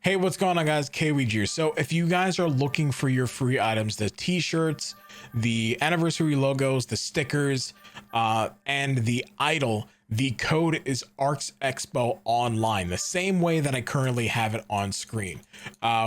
Hey, what's going on, guys? Kaoiji here. So if you guys are looking for your free items, the t-shirts, the anniversary logos, the stickers, and the idol, the code is ARKS EXPO online, the same way that I currently have it on screen.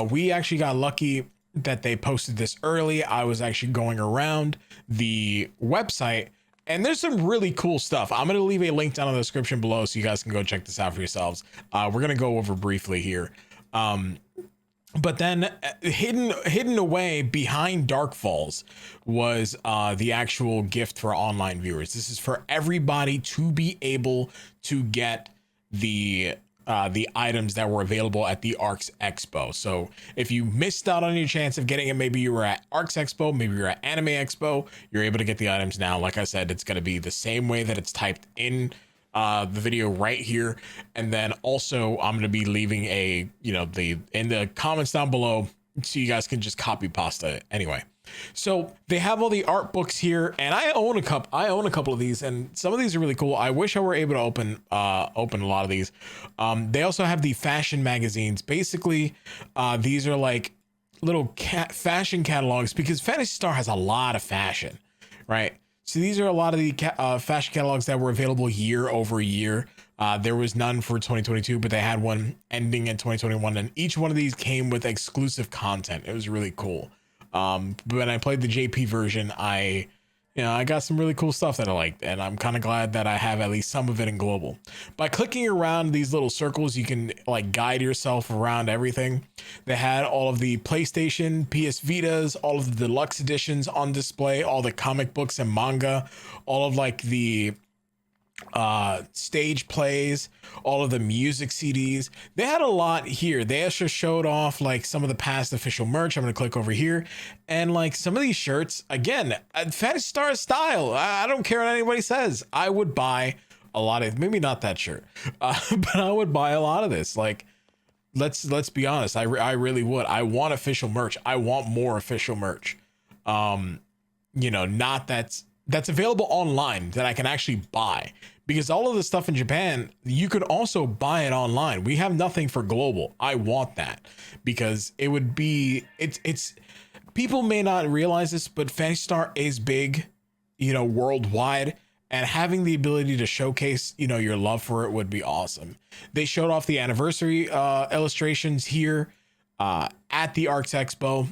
We actually got lucky that they posted this early. I was actually going around the website and there's some really cool stuff. I'm going to leave a link down in the description below so you guys can go check this out for yourselves. We're going to go over briefly here. But then hidden away behind Dark Falls was the actual gift for online viewers. This is for everybody to be able to get the items that were available at the ARKS Expo. So if you missed out on your chance of getting it, maybe you were at ARKS Expo, maybe you're at Anime Expo, you're able to get the items now. Like I said, it's going to be the same way that it's typed in the video right here. And then also I'm going to be leaving a, in the comments down below so you guys can just copy pasta it. Anyway, so they have all the art books here, and I own a couple of these, and some of these are really cool. I wish I were able to open a lot of these. They also have the fashion magazines. Basically, these are like little fashion catalogs, because Phantasy Star has a lot of fashion, right? So these are a lot of the fashion catalogs that were available year over year. There was none for 2022, but they had one ending in 2021, and each one of these came with exclusive content. It was really cool. But when I played the JP version, I got some really cool stuff that I liked, and I'm kind of glad that I have at least some of it in global. By clicking around these little circles, you can like guide yourself around everything. They had all of the PlayStation, PS Vitas, all of the deluxe editions on display, all the comic books and manga, all of like the stage plays, all of the music CDs. They had a lot here. They actually showed off like some of the past official merch. I'm going to click over here, and like some of these shirts, again, Phantasy Star style. I don't care what anybody says. I would buy a lot of, maybe not that shirt, but I would buy a lot of this. Like, let's be honest. I really would. I want official merch. I want more official merch. Not that's available online that I can actually buy, because all of the stuff in Japan, you could also buy it online. We have nothing for global. I want that, because it would be, it's people may not realize this, but Phantasy Star is big, worldwide, and having the ability to showcase, your love for it would be awesome. They showed off the anniversary illustrations here at the ARKS Expo,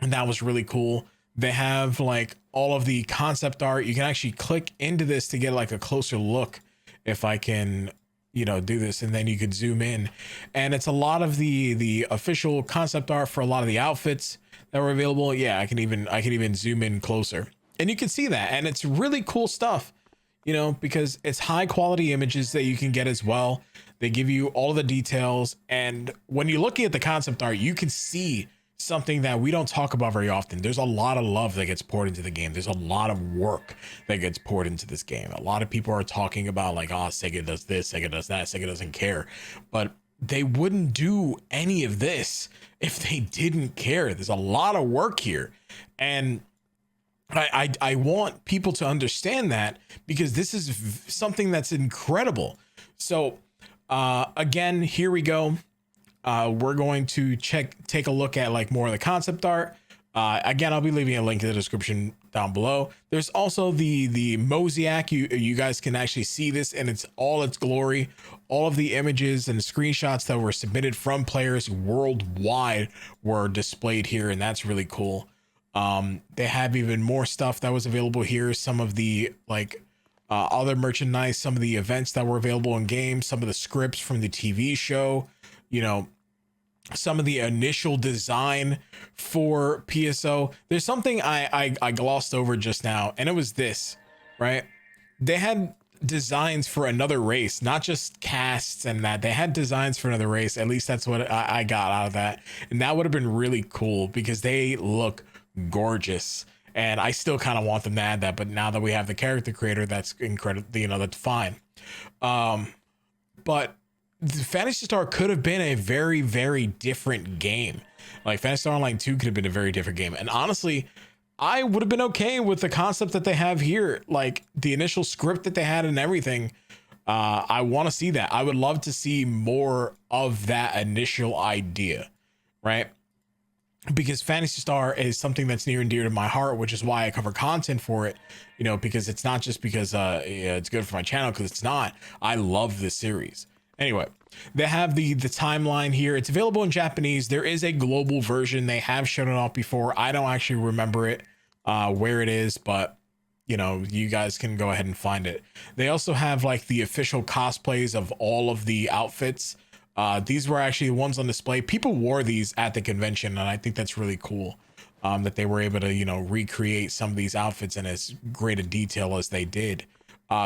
and that was really cool. They have like all of the concept art. You can actually click into this to get like a closer look, if I can, do this, and then you could zoom in, and it's a lot of the official concept art for a lot of the outfits that were available. Yeah, I can even zoom in closer, and you can see that, and it's really cool stuff, because it's high quality images that you can get as well. They give you all the details, and when you're looking at the concept art, you can see something that we don't talk about very often. There's a lot of love that gets poured into the game. There's a lot of work that gets poured into this game. A lot of people are talking about like, oh, Sega does this, Sega does that, Sega doesn't care. But they wouldn't do any of this if they didn't care. There's a lot of work here. And I want people to understand that, because this is something that's incredible. So again, here we go. We're going to take a look at like more of the concept art. Again, I'll be leaving a link in the description down below. There's also the mosaic. You guys can actually see this in all its glory. All of the images and screenshots that were submitted from players worldwide were displayed here, and that's really cool. They have even more stuff that was available here. Some of the like other merchandise, some of the events that were available in games, some of the scripts from the TV show, some of the initial design for PSO. There's something I glossed over just now, and it was this, right? They had designs for another race, not just casts and that. They had designs for another race. At least that's what I got out of that. And that would have been really cool, because they look gorgeous. And I still kind of want them to add that. But now that we have the character creator, that's incredible. That's fine. But Phantasy Star could have been a very, very different game. Like Phantasy Star Online 2 could have been a very different game. And honestly, I would have been okay with the concept that they have here. Like the initial script that they had and everything. I want to see that. I would love to see more of that initial idea, right? Because Fantasy Star is something that's near and dear to my heart, which is why I cover content for it, you know, because it's not just because yeah, it's good for my channel, because it's not. I love this series. Anyway, they have the timeline here. It's available in Japanese. There is a global version. They have shown it off before. I don't actually remember it, where it is, but you know, you guys can go ahead and find it. They also have like the official cosplays of all of the outfits. These were actually the ones on display. People wore these at the convention, and I think that's really cool, that they were able to, you know, recreate some of these outfits in as great a detail as they did.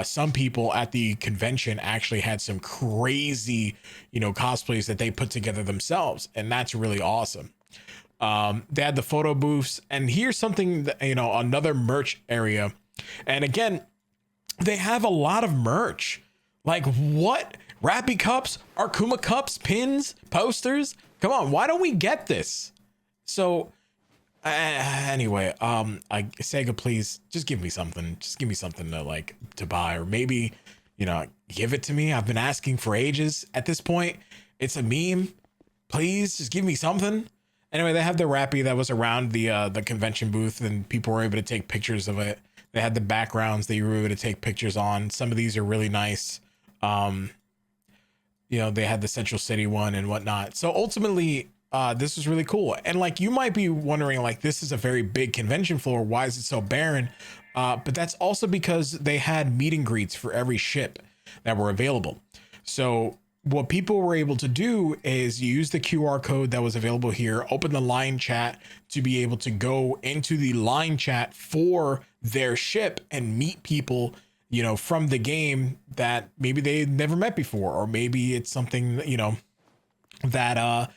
Some people at the convention actually had some crazy, you know, cosplays that they put together themselves, and that's really awesome. They had the photo booths, and here's something that, you know, another merch area. And again, they have a lot of merch. Like what? Rappy cups, Arkuma cups, pins, posters. Come on, why don't we get this? So anyway, Sega, please just give me something. Just give me something to like to buy, or maybe, you know, give it to me. I've been asking for ages at this point. It's a meme. Please just give me something. Anyway, they have the Rappy that was around the convention booth, and people were able to take pictures of it. They had the backgrounds that you were able to take pictures on. Some of these are really nice. You know, they had the Central City one and whatnot. So ultimately, this was really cool. And like, you might be wondering, like, this is a very big convention floor. Why is it so barren? But that's also because they had meet and greets for every ship that were available. So what people were able to do is use the QR code that was available here, open the line chat to be able to go into the line chat for their ship and meet people, you know, from the game that maybe they never met before, or maybe it's something, you know, that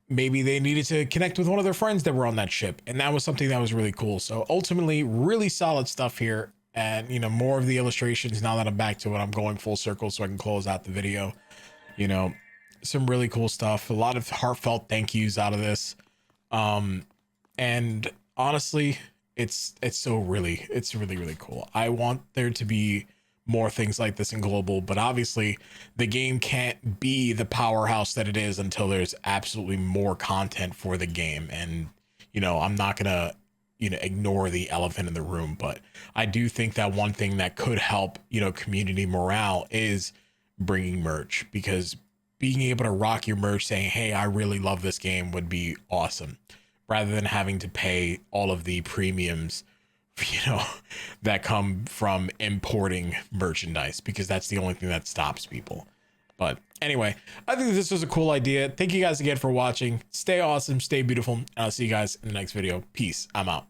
maybe they needed to connect with one of their friends that were on that ship. And that was something that was really cool. So ultimately, really solid stuff here. And, you know, more of the illustrations now that I'm back to it, I'm going full circle so I can close out the video. You know, some really cool stuff, a lot of heartfelt thank yous out of this. And honestly, it's really cool. I want there to be more things like this in global, but obviously the game can't be the powerhouse that it is until there's absolutely more content for the game. And, you know, I'm not gonna, you know, ignore the elephant in the room, but I do think that one thing that could help, you know, community morale is bringing merch, because being able to rock your merch saying, hey, I really love this game would be awesome, rather than having to pay all of the premiums, you know, that come from importing merchandise, because that's the only thing that stops people. But anyway, I think this was a cool idea. Thank you guys again for watching. Stay awesome, stay beautiful, and I'll see you guys in the next video. Peace. I'm out.